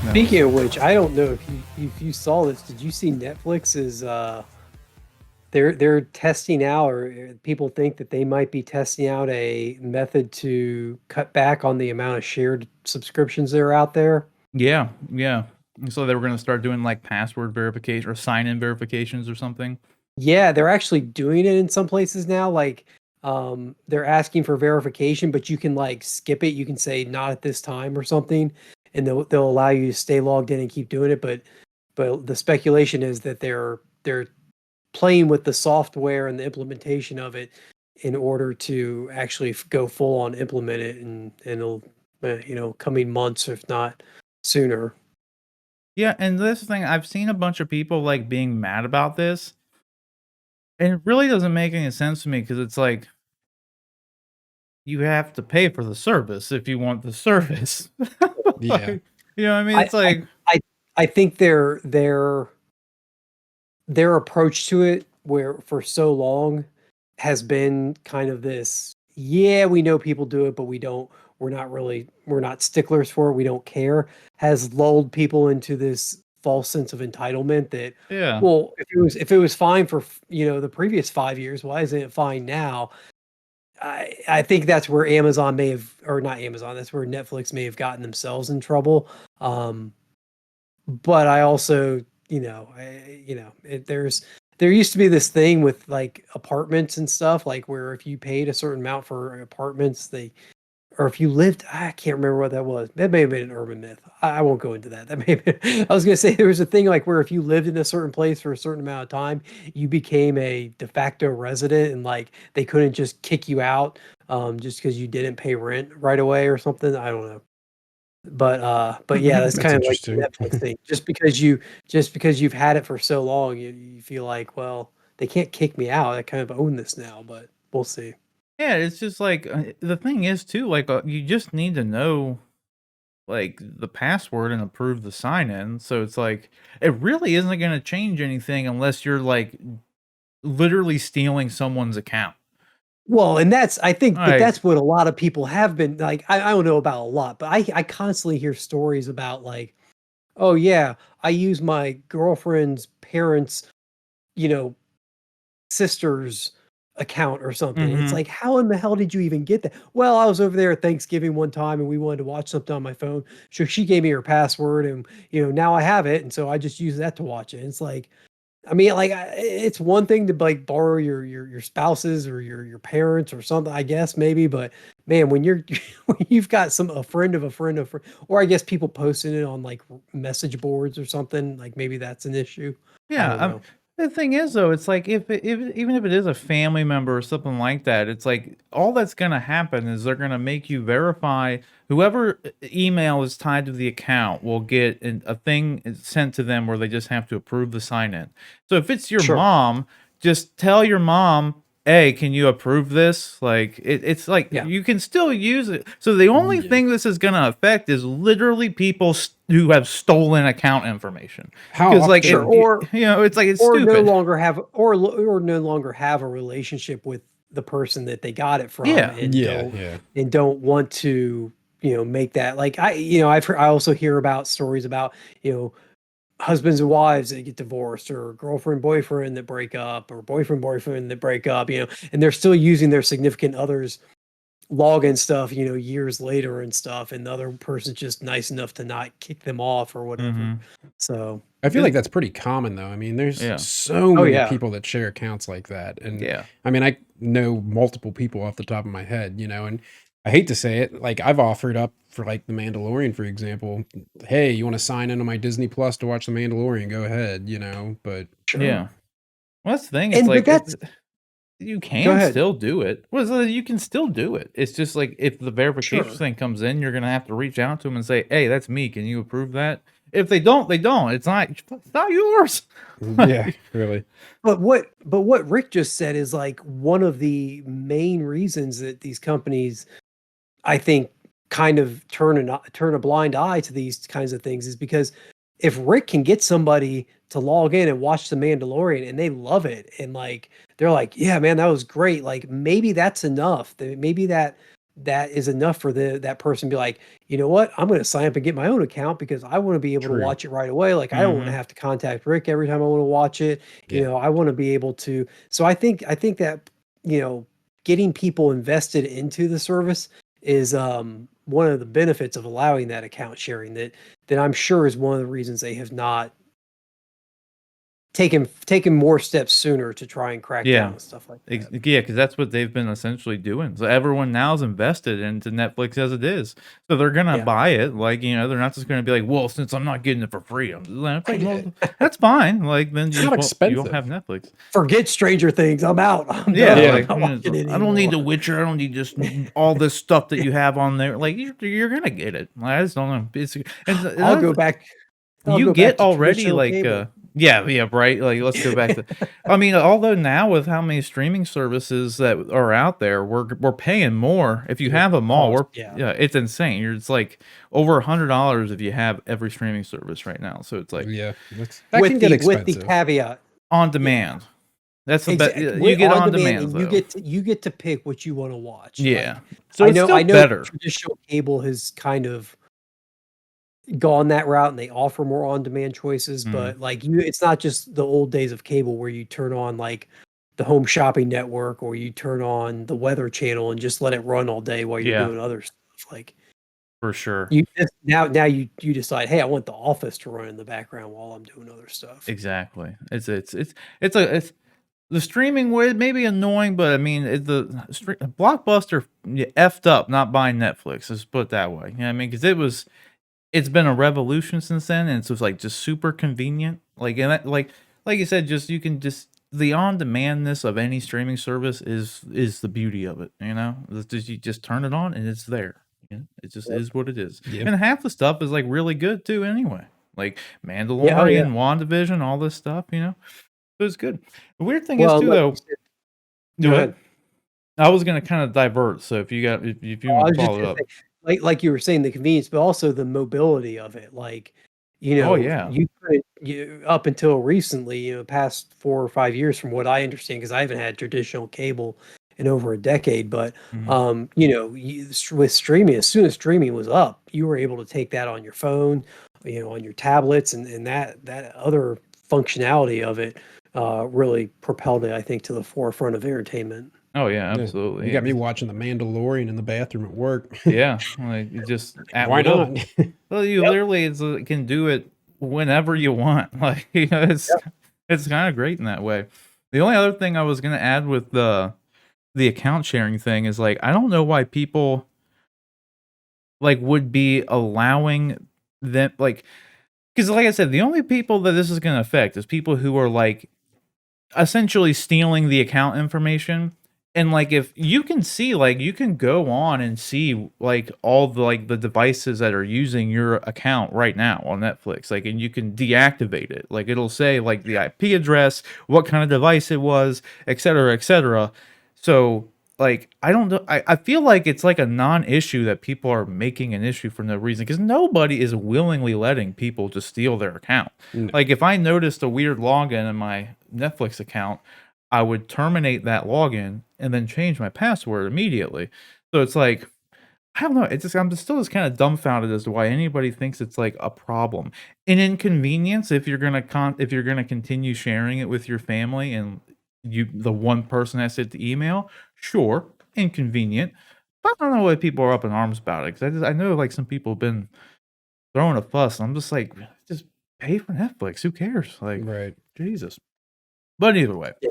No. Speaking of which, I don't know if you saw this. Did you see Netflix is they're testing out, or people think that they might be testing out a method to cut back on the amount of shared subscriptions that are out there. Yeah, yeah. So they were gonna start doing like password verification or sign-in verifications or something. Yeah, they're actually doing it in some places now. Like, they're asking for verification, but you can like skip it. You can say not at this time or something, and they'll allow you to stay logged in and keep doing it. But the speculation is that they're playing with the software and the implementation of it in order to actually go full on implement it, and it'll coming months if not sooner. Yeah, and this thing, I've seen a bunch of people like being mad about this, and it really doesn't make any sense to me because it's like you have to pay for the service if you want the service. Yeah. Like, you know what I mean? I It's like, I think their approach to it, where for so long has been kind of this, yeah, we know people do it, but we're not sticklers for it, we don't care, has lulled people into this false sense of entitlement that, yeah. well, if it was fine for the previous 5 years, why isn't it fine now? I think that's where Amazon may have, or not Amazon, that's where Netflix may have gotten themselves in trouble. um but I also, there used to be this thing with like apartments and stuff, like where if you paid a certain amount for apartments, or if you lived, I can't remember what that was. That may have been an urban myth. I won't go into that. That may have been, I was going to say there was a thing like where if you lived in a certain place for a certain amount of time, you became a de facto resident, and like they couldn't just kick you out just because you didn't pay rent right away or something. I don't know. But yeah, that's That's kind of like the interesting. Netflix thing. Just because you've had it for so long, you feel like, well, they can't kick me out. I kind of own this now, but we'll see. Yeah, it's just like the thing is too, like you just need to know like the password and approve the sign in. So it's like it really isn't going to change anything unless you're like literally stealing someone's account. Well, and that's I think, but Like, that's what a lot of people have been like. I don't know about a lot, but I constantly hear stories about like, oh yeah, I use my girlfriend's parents, you know, sister's account or something. It's mhm. like, how in the hell did you even get that? Well, I was over there at Thanksgiving one time and we wanted to watch something on my phone. So she gave me her password, and now I have it, and so I just use that to watch it. And it's like, I mean, like, it's one thing to like borrow your spouses or your parents or something, I guess maybe, but man, when you're when you've got a friend of a friend of, or I guess people posting it on like message boards or something, like maybe that's an issue. I Yeah, don't know. the thing is though, it's like if even if it is a family member or something like that, it's like all that's gonna happen is they're gonna make you verify whoever email is tied to the account will get a thing sent to them where they just have to approve the sign in. So if it's your Sure. mom, just tell your mom, hey, can you approve this? Like it's like Yeah. you can still use it. So the only Yeah. thing this is gonna affect is literally people who have stolen account information. How Because like Sure. often? it's like it's Or no stupid. longer have, or no longer have a relationship with the person that they got it from, Yeah. and Yeah, don't yeah. want to make that, like, I also hear about stories about husbands and wives that get divorced, or girlfriend boyfriend that break up, or boyfriend that break up, and they're still using their significant others login stuff, years later and stuff, and the other person's just nice enough to not kick them off or whatever. Mhm. So, I feel like It that's pretty common though. I mean, there's yeah. so oh many yeah, people that share accounts like that. And Yeah. I mean, I know multiple people off the top of my head, and I hate to say it, like I've offered up for like The Mandalorian, for example. Hey, you want to sign into my Disney Plus to watch The Mandalorian? Go ahead, but sure. Yeah. Well, that's the thing, it's And but like that's you Go can ahead. still do it. Well, so you can still do it. It's just like if the verification Sure. thing comes in, you're gonna have to reach out to them and say, "Hey, that's me. Can you approve that?" If they don't, they don't. It's not yours. yeah, really. But what Rick just said is like one of the main reasons that these companies, I think, kind of turn a blind eye to these kinds of things, is because if Rick can get somebody to log in and watch The Mandalorian and they love it, and like they're like, yeah, man, that was great. Like maybe that's enough. Maybe that is enough for that person to be like, you know what, I'm going to sign up and get my own account because I want to be able to True. watch it right away. Like, I don't want to Mhm. have to contact Rick every time I want to watch it. You Yeah. know, I want to be able to. So I think that, getting people invested into the service is one of the benefits of allowing that account sharing, that I'm sure is one of the reasons they have not taken more steps sooner to try and crack down Yeah. on stuff like Ex that. yeah, because that's what they've been essentially doing. So everyone now is invested into Netflix as it is. So they're gonna Yeah. buy it. Like, they're not just gonna be like, "Well, since I'm not getting it for free, I'm" it's like, "Well, that's fine." Like, then It's not you won't have expensive. Netflix. Forget Stranger Things. I'm out. I'm Yeah, done. I'm Yeah. like, not watching it I don't need The anymore. Witcher. I don't need just all this stuff that you have on there. Like, you're gonna get it. Like, I just don't know. It's and I'll another go back. I'll You go back get to already traditional like, cable. yeah, right, like, let's go back to I mean, although now with how many streaming services that are out there, we're paying more. If you The have them all, cost, yeah. yeah, it's insane. It's like over $100 if you have every streaming service right now, so it's like Yeah. That can get With the expensive. caveat, on yeah, demand. That's the best. You with get on on demand, demands and though. you get to pick what you want to watch. Yeah. Like, So it's still I know better. traditional cable has kind of gone that route, and they offer more on demand choices, Mhm. but like it's not just the old days of cable where you turn on like the home shopping network or you turn on the weather channel and just let it run all day while you're Yeah, doing other stuff. Like, for sure. you just now you decide, hey, I want The Office to run in the background while I'm doing other stuff. Exactly. It's the streaming way may be annoying, but I mean, Blockbuster effed up not buying Netflix. Let's put it that way. You know what I mean? Because it's been a revolution since then, and it's just like just super convenient. Like and that, like you said, just you can just the on demandness of any streaming service is the beauty of it. It's just, you just turn it on and it's there. It just is what it is. Yeah. And half the stuff is like really good too. Anyway, like Yeah, oh yeah. Mandalorian, WandaVision, all this stuff. So it's good. The weird thing is Well, too, like you though. said, go Do it. ahead. I was gonna kind of divert. So if you Oh, I want to was just follow gonna up. say, like you were saying, the convenience, but also the mobility of it. Like, Oh yeah. you couldn't up until recently, past 4 or 5 years from what I understand, because I haven't had traditional cable in over a decade, but Mhm. with streaming, as soon as streaming was up, you were able to take that on your phone, on your tablets, and that other functionality of it really propelled it, I think, to the forefront of entertainment. Oh yeah. Yeah. You Absolutely. got me watching The Mandalorian in the bathroom at work. Yeah, like, you just at Why will. not? Well, you Yep. literally can do it whenever you want. Like, it's kinda great in that way. The only other thing I was gonna add with the account sharing thing is, like, I don't know why people, like, would be allowing them like, because like I said, the only people that this is gonna affect is people who are, like, essentially stealing the account information. And like if you can see, like you can go on and see like all the devices that are using your account right now on Netflix, like, and you can deactivate it. Like it'll say like the IP address, what kind of device it was, et cetera, et cetera. So like I don't know, I feel like it's like a non-issue that people are making an issue for no reason, because nobody is willingly letting people just steal their account. No. Like if I noticed a weird login in my Netflix account, I would terminate that login and then change my password immediately. So it's like, I don't know. I'm just still just kind of dumbfounded as to why anybody thinks it's like a problem. An inconvenience if you're gonna if you're gonna continue sharing it with your family and the one person has hit the email, sure, inconvenient. But I don't know why people are up in arms about it, because I know like some people have been throwing a fuss. I'm just like, just pay for Netflix. Who cares? Like, Right. Jesus. But either way. Yeah.